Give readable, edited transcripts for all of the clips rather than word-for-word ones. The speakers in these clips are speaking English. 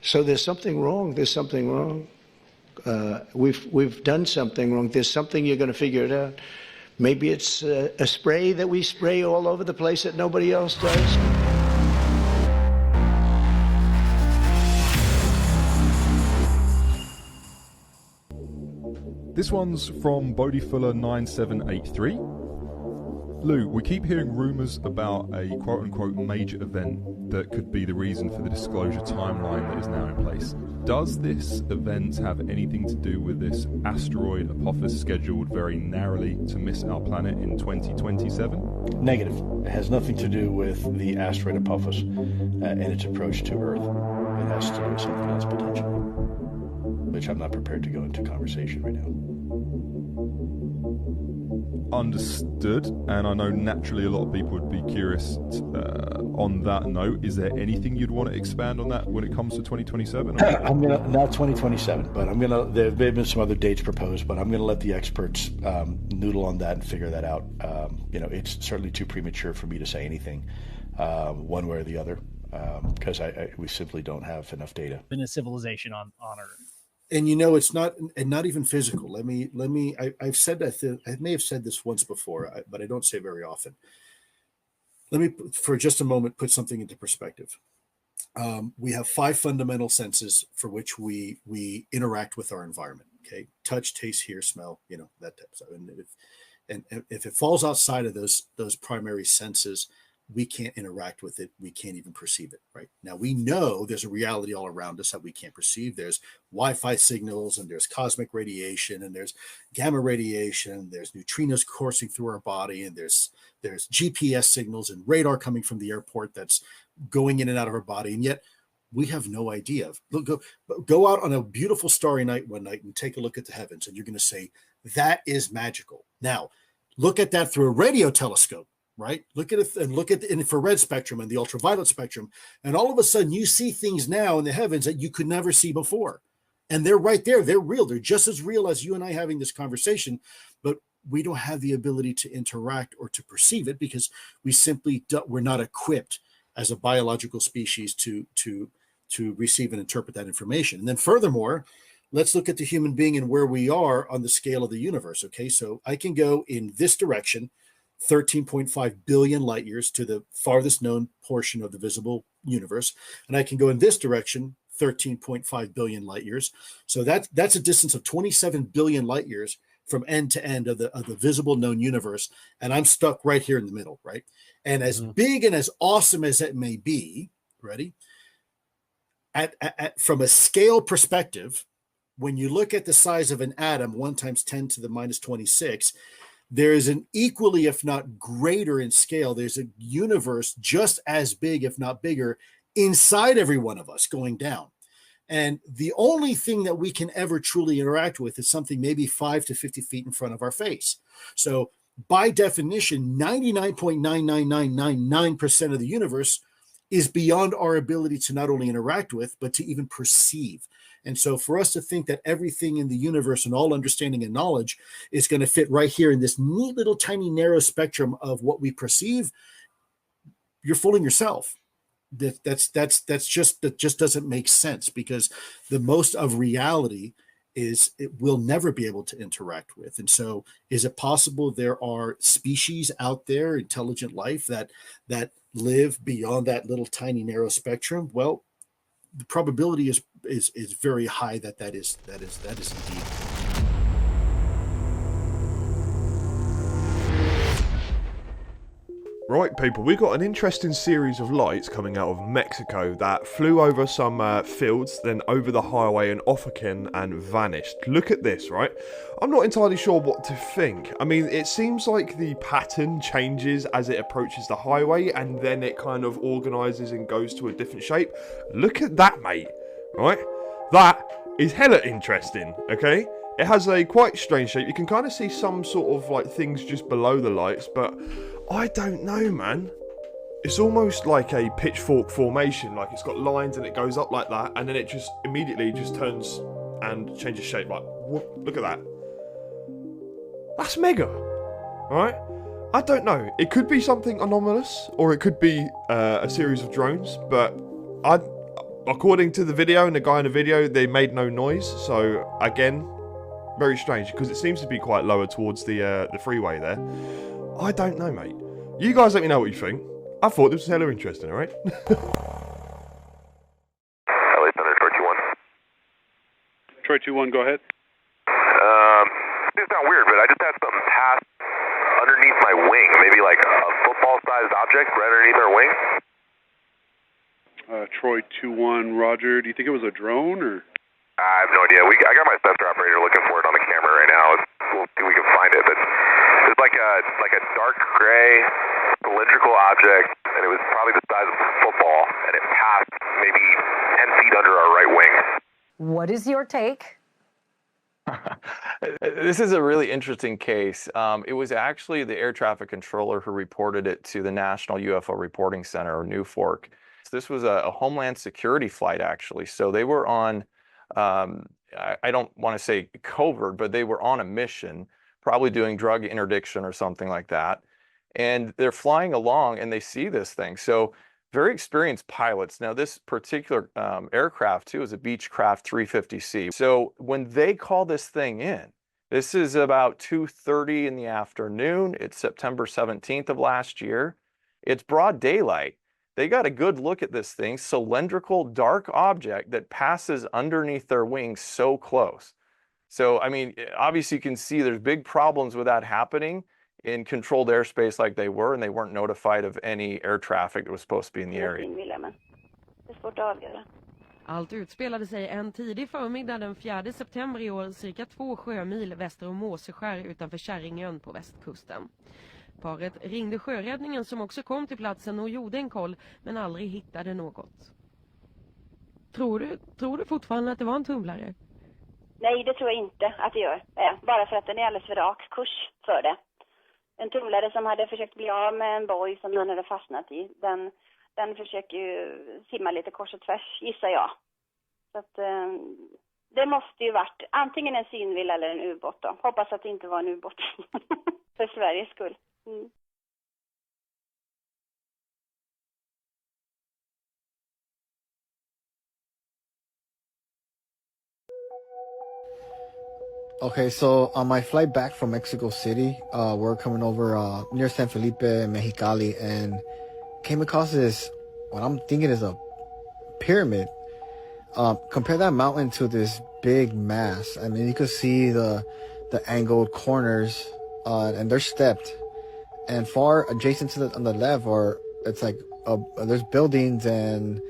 So there's something wrong. There's something wrong. We've done something wrong. There's something, you're going to figure it out. Maybe it's a spray that we spray all over the place that nobody else does. This one's from Bodiefuller 9783. Lou, we keep hearing rumours about a quote-unquote major event that could be the reason for the disclosure timeline that is now in place. Does this event have anything to do with this asteroid Apophis scheduled very narrowly to miss our planet in 2027? Negative. It has nothing to do with the asteroid Apophis and its approach to Earth. It has to do with something else potentially, which I'm not prepared to go into conversation right now. Understood, and I know naturally a lot of people would be curious on that note. Is there anything you'd want to expand on that when it comes to 2027? Not 2027, but there have been some other dates proposed, but I'm gonna let the experts noodle on that and figure that out. It's certainly too premature for me to say anything one way or the other because we simply don't have enough data. Been a civilization on Earth. And it's not even physical. I've said that. I may have said this once before, but I don't say it very often. Let me, for just a moment, put something into perspective. We have 5 fundamental senses for which we interact with our environment. Okay, touch, taste, hear, smell. That type of stuff. And if it falls outside of those primary senses, we can't interact with it. We can't even perceive it. Right now, we know there's a reality all around us that we can't perceive. There's Wi-Fi signals, and there's cosmic radiation, and there's gamma radiation. There's neutrinos coursing through our body, and there's GPS signals and radar coming from the airport that's going in and out of our body. And yet, we have no idea. Go out on a beautiful starry night one night and take a look at the heavens, and you're going to say that is magical. Now, look at that through a radio telescope. Right? Look at it and look at the infrared spectrum and the ultraviolet spectrum. And all of a sudden you see things now in the heavens that you could never see before. And they're right there. They're real. They're just as real as you and I having this conversation, but we don't have the ability to interact or to perceive it because we're not equipped as a biological species to receive and interpret that information. And then furthermore, let's look at the human being and where we are on the scale of the universe. Okay. So I can go in this direction, 13.5 billion light years to the farthest known portion of the visible universe. And I can go in this direction, 13.5 billion light years. So that's a distance of 27 billion light years from end to end of the visible known universe. And I'm stuck right here in the middle, right? And as big and as awesome as it may be, ready? From a scale perspective, when you look at the size of an atom, 1 times 10 to the minus 26, there is an equally, if not greater in scale, there's a universe just as big, if not bigger, inside every one of us going down. And the only thing that we can ever truly interact with is something maybe 5 to 50 feet in front of our face. So by definition, 99.99999% of the universe is beyond our ability to not only interact with, but to even perceive. And so for us to think that everything in the universe and all understanding and knowledge is going to fit right here in this neat little tiny narrow spectrum of what we perceive, you're fooling yourself. That just doesn't make sense, because the most of reality is it will never be able to interact with. And so is it possible there are species out there, intelligent life that live beyond that little tiny narrow spectrum? Well, the probability is very high that is indeed. Right, people, we've got an interesting series of lights coming out of Mexico that flew over some fields, then over the highway and off again and vanished. Look at this, right? I'm not entirely sure what to think. I mean, it seems like the pattern changes as it approaches the highway, and then it kind of organises and goes to a different shape. Look at that, mate, right? That is hella interesting, okay? It has a quite strange shape. You can kind of see some sort of like things just below the lights, but I don't know, man. It's almost like a pitchfork formation, like it's got lines and it goes up like that, and then it just immediately just turns and changes shape. Like, look at that. That's mega, right? I don't know. It could be something anomalous, or it could be a series of drones, but according to the video and the guy in the video, they made no noise. So again, very strange because it seems to be quite lower towards the freeway there. I don't know, mate. You guys let me know what you think. I thought this was hella interesting, alright? LA Thunder, Troy 2-1. Troy 2-1, go ahead. It's not weird, but I just had something pass underneath my wing. Maybe like a football-sized object right underneath our wing. Troy 2-1, Roger. Do you think it was a drone or? I have no idea. I got my sensor operator looking for it on the camera right now. We'll see if we can find it. But it's like a dark gray cylindrical object, and it was probably the size of a football, and it passed maybe 10 feet under our right wing. What is your take? This is a really interesting case. It was actually the air traffic controller who reported it to the National UFO Reporting Center, or NUFORC. This was a Homeland Security flight, actually. So they were on, I don't want to say covert, but they were on a mission, probably doing drug interdiction or something like that. And they're flying along and they see this thing. So very experienced pilots. Now, this particular aircraft, too, is a Beechcraft 350C. So when they call this thing in, this is about 2:30 in the afternoon. It's September 17th of last year. It's broad daylight. They got a good look at this thing, cylindrical, dark object that passes underneath their wings so close. So, I mean, obviously you can see there's big problems with that happening in controlled airspace like they were, and they weren't notified of any air traffic that was supposed to be in the area. Allt utspelade sig en tidig förmiddag den 4 september i år, cirka 2 sjömil väster om Måseskär utanför Kärringön på västkusten. Paret ringde sjöräddningen som också kom till platsen och gjorde en koll, men aldrig hittade något. Tror du fortfarande att det var en tumlare? Nej, det tror jag inte att det gör. Bara för att den är alldeles för rak kurs för det. En tumlare som hade försökt bli av med en boj som den hade fastnat i, den försöker ju simma lite kors och tvärs, gissar jag. Så att det måste ju varit antingen en synvilla eller en ubåt då. Hoppas att det inte var en ubåt. För Sveriges skull. Mm. Okay, so on my flight back from Mexico City, we're coming over near San Felipe, Mexicali, and came across this, what I'm thinking is a pyramid. Compare that mountain to this big mass. I mean, you could see the angled corners, and they're stepped. And far adjacent to on the left, it's like there's buildings and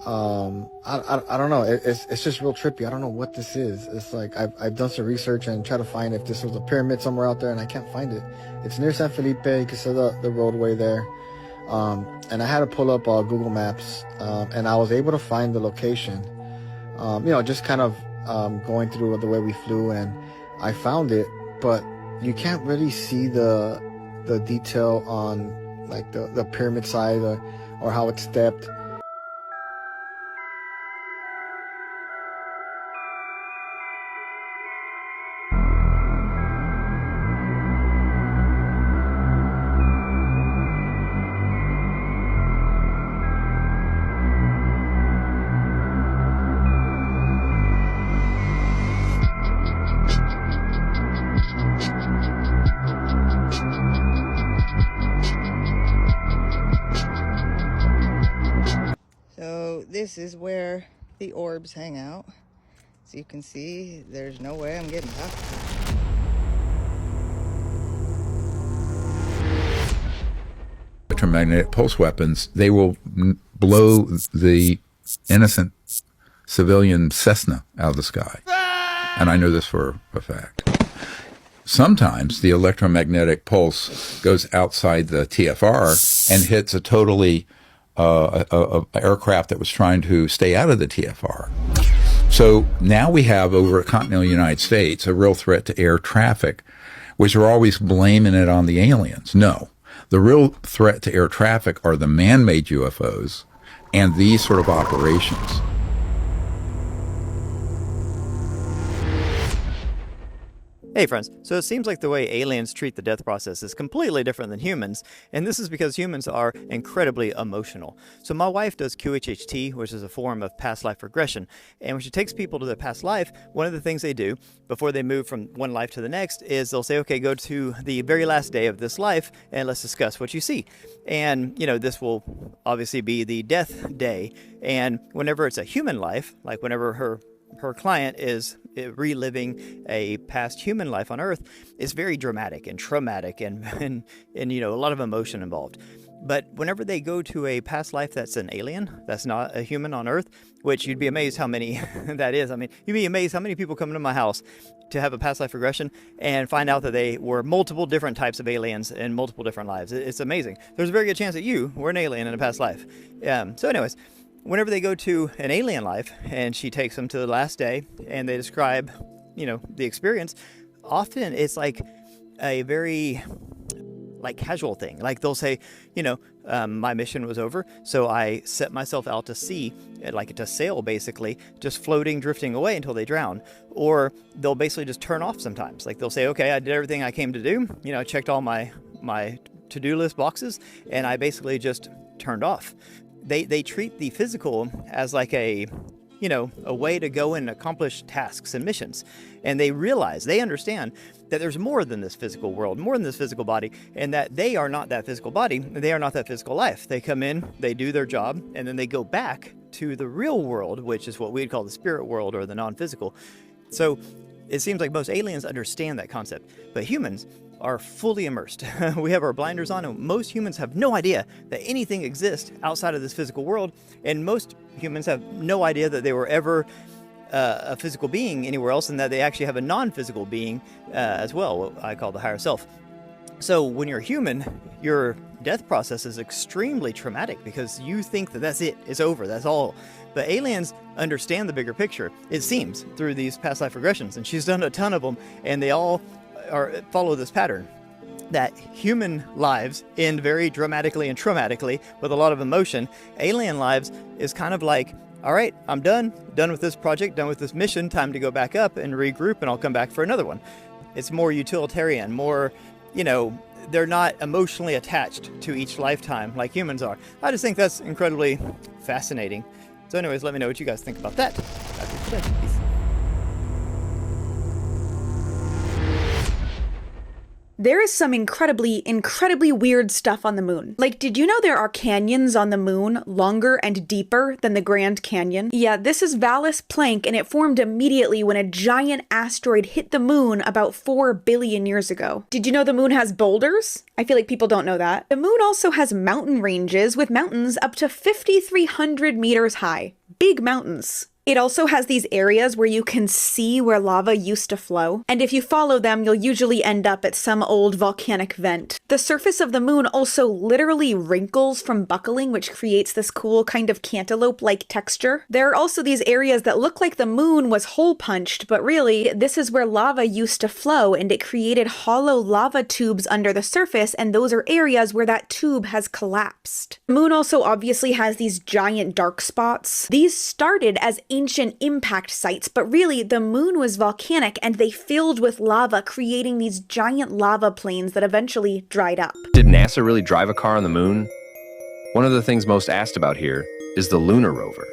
I don't know. It's just real trippy. I don't know what this is. It's like I've done some research and try to find if this was a pyramid somewhere out there, and I can't find it. It's near San Felipe. You can see the roadway there. And I had to pull up Google Maps, and I was able to find the location. Just kind of going through the way we flew, and I found it, but you can't really see the detail on like the pyramid side or how it's stepped. So this is where the orbs hang out. As you can see, there's no way I'm getting back. Electromagnetic pulse weapons, they will blow the innocent civilian Cessna out of the sky. And I know this for a fact. Sometimes the electromagnetic pulse goes outside the TFR and hits a totally a aircraft that was trying to stay out of the TFR. So now we have over continental United States a real threat to air traffic, which are always blaming it on the aliens. No, the real threat to air traffic are the man-made UFOs and these sort of operations. Hey friends, so it seems like the way aliens treat the death process is completely different than humans, and this is because humans are incredibly emotional. So my wife does QHHT, which is a form of past life regression, and when she takes people to their past life, one of the things they do before they move from one life to the next is they'll say, okay, go to the very last day of this life and let's discuss what you see. And, this will obviously be the death day, and whenever it's a human life, like whenever her client is reliving a past human life on Earth, is very dramatic and traumatic and a lot of emotion involved. But whenever they go to a past life that's an alien, that's not a human on Earth, which you'd be amazed how many that is. I mean, you'd be amazed how many people come into my house to have a past life regression and find out that they were multiple different types of aliens in multiple different lives. It's amazing. There's a very good chance that you were an alien in a past life. So anyways, whenever they go to an alien life and she takes them to the last day and they describe, the experience, often it's like a very casual thing. Like they'll say, my mission was over, so I set myself out to sea, like to sail basically, just floating, drifting away until they drown. Or they'll basically just turn off sometimes. Like they'll say, okay, I did everything I came to do. I checked all my to-do list boxes and I basically just turned off. They treat the physical as like a way to go and accomplish tasks and missions. And they understand that there's more than this physical world, more than this physical body, and that they are not that physical body, they are not that physical life. They come in, they do their job, and then they go back to the real world, which is what we'd call the spirit world or the non-physical. So it seems like most aliens understand that concept, but humans are fully immersed. We have our blinders on, and most humans have no idea that anything exists outside of this physical world, and most humans have no idea that they were ever a physical being anywhere else, and that they actually have a non-physical being as well, what I call the higher self. So when you're human, your death process is extremely traumatic because you think that that's it, it's over, that's all. But aliens understand the bigger picture, it seems, through these past life regressions, and she's done a ton of them, and they all follow this pattern that human lives end very dramatically and traumatically with a lot of emotion. Alien lives is kind of like, all right, I'm done with this project, done with this mission, time to go back up and regroup, and I'll come back for another one. It's more utilitarian, more, they're not emotionally attached to each lifetime like humans are. I just think that's incredibly fascinating. So anyways, let me know what you guys think about that. That's it today. Peace. There is some incredibly weird stuff on the moon. Like, did you know there are canyons on the moon longer and deeper than the Grand Canyon? Yeah, this is Valles Planck, and it formed immediately when a giant asteroid hit the moon about 4 billion years ago. Did you know the moon has boulders? I feel like people don't know that. The moon also has mountain ranges with mountains up to 5,300 meters high. Big mountains. It also has these areas where you can see where lava used to flow, and if you follow them, you'll usually end up at some old volcanic vent. The surface of the moon also literally wrinkles from buckling, which creates this cool kind of cantaloupe-like texture. There are also these areas that look like the moon was hole-punched, but really, this is where lava used to flow, and it created hollow lava tubes under the surface, and those are areas where that tube has collapsed. The moon also obviously has these giant dark spots. These started as ancient impact sites, but really the moon was volcanic and they filled with lava, creating these giant lava plains that eventually dried up. Did NASA really drive a car on the moon? One of the things most asked about here is the lunar rover.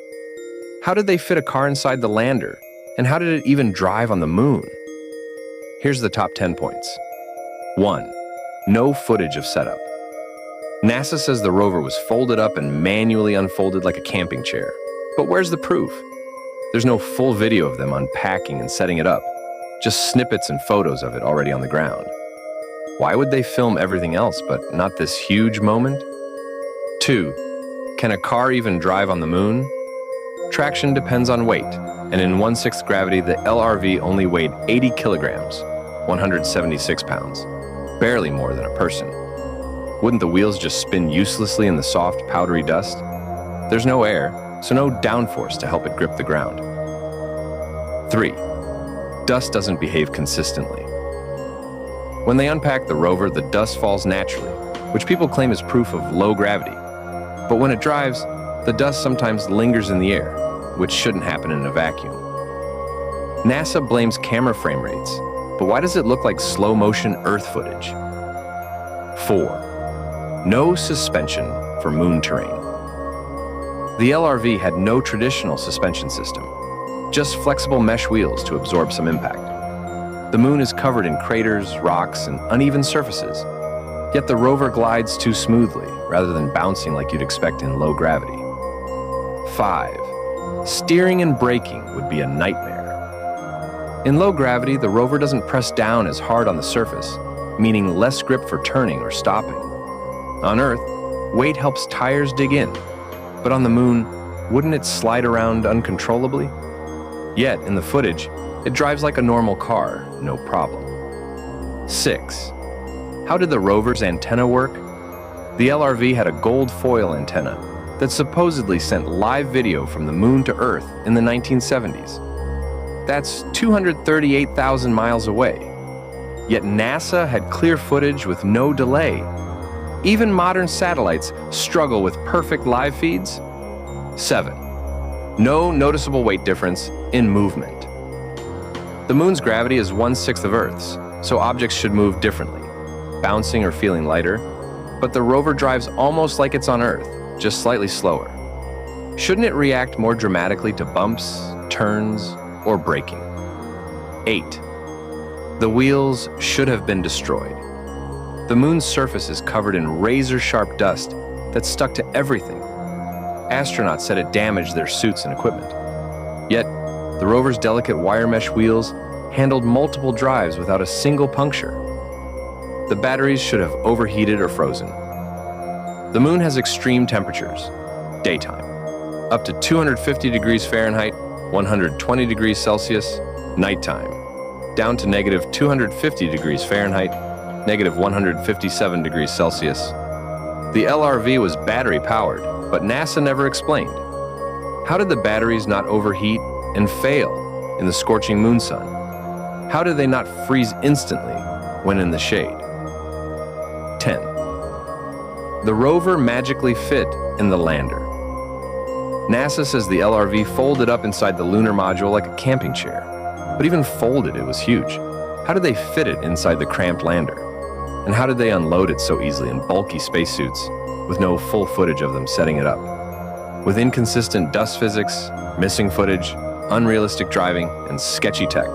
How did they fit a car inside the lander? And how did it even drive on the moon? Here's the top 10 points. 1. No footage of setup. NASA says the rover was folded up and manually unfolded like a camping chair. But where's the proof? There's no full video of them unpacking and setting it up, just snippets and photos of it already on the ground. Why would they film everything else but not this huge moment? 2. Can a car even drive on the moon? Traction depends on weight, and in 1/6 gravity, the LRV only weighed 80 kilograms, 176 pounds, barely more than a person. Wouldn't the wheels just spin uselessly in the soft, powdery dust? There's no air, so no downforce to help it grip the ground. 3. Dust doesn't behave consistently. When they unpack the rover, the dust falls naturally, which people claim is proof of low gravity. But when it drives, the dust sometimes lingers in the air, which shouldn't happen in a vacuum. NASA blames camera frame rates. But why does it look like slow motion Earth footage? 4. No suspension for moon terrain. The LRV had no traditional suspension system, just flexible mesh wheels to absorb some impact. The moon is covered in craters, rocks, and uneven surfaces, yet the rover glides too smoothly rather than bouncing like you'd expect in low gravity. 5. Steering and braking would be a nightmare. In low gravity, the rover doesn't press down as hard on the surface, meaning less grip for turning or stopping. On Earth, weight helps tires dig in, but on the moon, wouldn't it slide around uncontrollably? Yet, in the footage, it drives like a normal car, no problem. 6. How did the rover's antenna work? The LRV had a gold foil antenna that supposedly sent live video from the moon to Earth in the 1970s. That's 238,000 miles away. Yet NASA had clear footage with no delay. Even modern satellites struggle with perfect live feeds. 7. No noticeable weight difference in movement. The moon's gravity is 1/6 of Earth's, so objects should move differently, bouncing or feeling lighter, but the rover drives almost like it's on Earth, just slightly slower. Shouldn't it react more dramatically to bumps, turns, or braking? 8. The wheels should have been destroyed. The moon's surface is covered in razor-sharp dust that's stuck to everything. Astronauts said it damaged their suits and equipment. Yet, the rover's delicate wire mesh wheels handled multiple drives without a single puncture. The batteries should have overheated or frozen. The moon has extreme temperatures. Daytime, up to 250 degrees Fahrenheit, 120 degrees Celsius. Nighttime, down to negative 250 degrees Fahrenheit, negative 157 degrees Celsius. The LRV was battery powered, but NASA never explained. How did the batteries not overheat and fail in the scorching moon sun? How did they not freeze instantly when in the shade? 10. The rover magically fit in the lander. NASA says the LRV folded up inside the lunar module like a camping chair. But even folded, it was huge. How did they fit it inside the cramped lander? And how did they unload it so easily in bulky spacesuits with no full footage of them setting it up? With inconsistent dust physics, missing footage, unrealistic driving, and sketchy tech,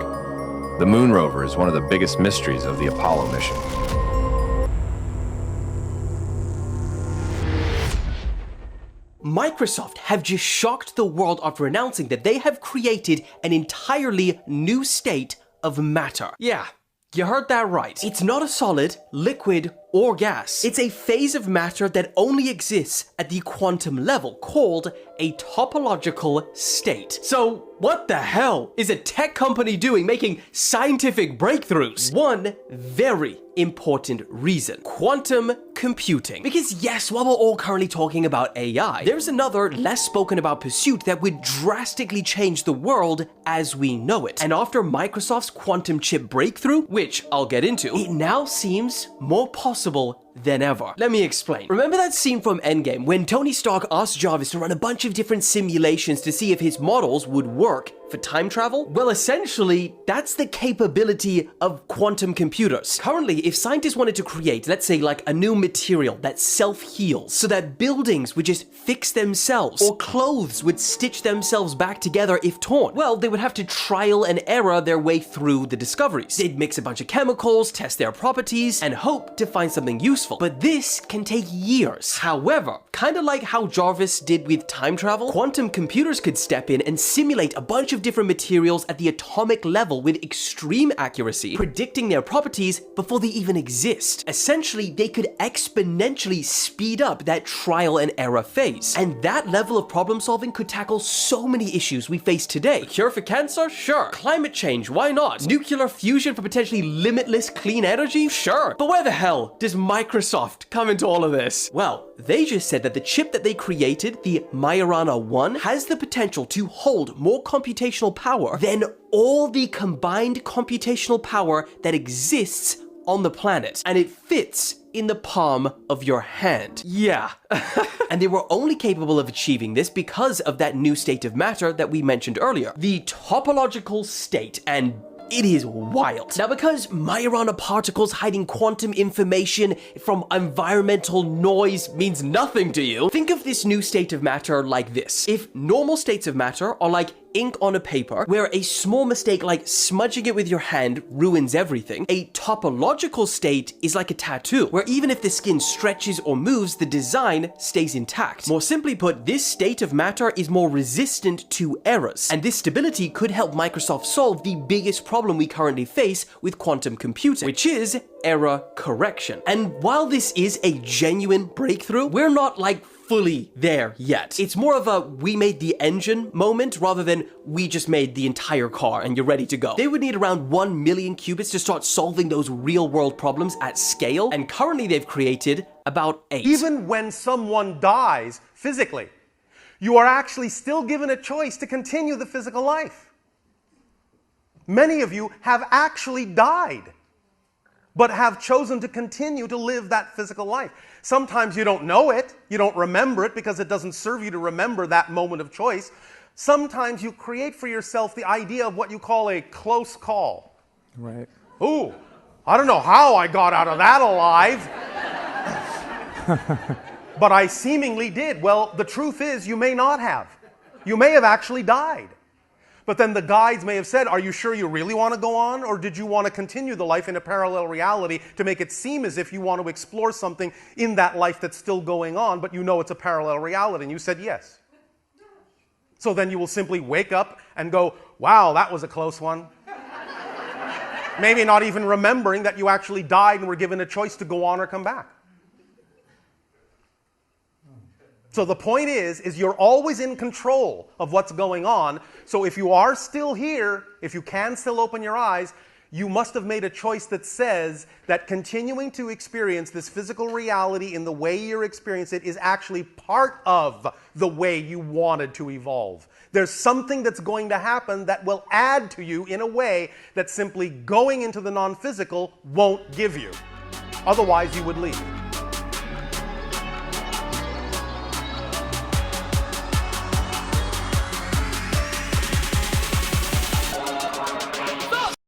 the moon rover is one of the biggest mysteries of the Apollo mission. Microsoft have just shocked the world after announcing that they have created an entirely new state of matter. Yeah, you heard that right. It's not a solid, liquid, or gas. It's a phase of matter that only exists at the quantum level, called a topological state. So, what the hell is a tech company doing making scientific breakthroughs? One very important reason: quantum computing. Because yes, while we're all currently talking about AI, there's another less spoken about pursuit that would drastically change the world as we know it. And after Microsoft's quantum chip breakthrough, which I'll get into, it now seems more possible than ever. Let me explain. Remember that scene from Endgame when Tony Stark asked Jarvis to run a bunch of different simulations to see if his models would work for time travel? Well, essentially, that's the capability of quantum computers. Currently, if scientists wanted to create, let's say, like a new material that self-heals so that buildings would just fix themselves, or clothes would stitch themselves back together if torn, well, they would have to trial and error their way through the discoveries. They'd mix a bunch of chemicals, test their properties, and hope to find something useful. But this can take years. However, kind of like how Jarvis did with time travel, quantum computers could step in and simulate a bunch of different materials at the atomic level with extreme accuracy, predicting their properties before they even exist. Essentially, they could exponentially speed up that trial and error phase. And that level of problem solving could tackle so many issues we face today. A cure for cancer? Sure. Climate change? Why not? Nuclear fusion for potentially limitless clean energy? Sure. But where the hell does Microsoft come into all of this? Well, they just said that the chip that they created, the Majorana 1, has the potential to hold more computational power than all the combined computational power that exists on the planet. And it fits in the palm of your hand. Yeah. And they were only capable of achieving this because of that new state of matter that we mentioned earlier, the topological state. And It is wild. Now, because Majorana particles hiding quantum information from environmental noise means nothing to you, think of this new state of matter like this. If normal states of matter are like ink on a paper, where a small mistake like smudging it with your hand ruins everything, a topological state is like a tattoo, where even if the skin stretches or moves, the design stays intact. More simply put, this state of matter is more resistant to errors, and this stability could help Microsoft solve the biggest problem we currently face with quantum computing, which is error correction. And while this is a genuine breakthrough, we're not like fully there yet. It's more of a we made the engine moment rather than we just made the entire car and you're ready to go. They would need around 1 million qubits to start solving those real world problems at scale, and currently they've created about 8. Even when someone dies physically, you are actually still given a choice to continue the physical life. Many of you have actually died, but have chosen to continue to live that physical life. Sometimes you don't know it, you don't remember it because it doesn't serve you to remember that moment of choice. Sometimes you create for yourself the idea of what you call a close call. Right. Ooh, I don't know how I got out of that alive, but I seemingly did. Well, the truth is you may not have. You may have actually died. But then the guides may have said, are you sure you really want to go on? Or did you want to continue the life in a parallel reality to make it seem as if you want to explore something in that life that's still going on, but you know it's a parallel reality? And you said yes. So then you will simply wake up and go, wow, that was a close one. Maybe not even remembering that you actually died and were given a choice to go on or come back. So the point is you're always in control of what's going on. So if you are still here, if you can still open your eyes, you must have made a choice that says that continuing to experience this physical reality in the way you're experiencing it is actually part of the way you wanted to evolve. There's something that's going to happen that will add to you in a way that simply going into the non-physical won't give you. Otherwise, you would leave.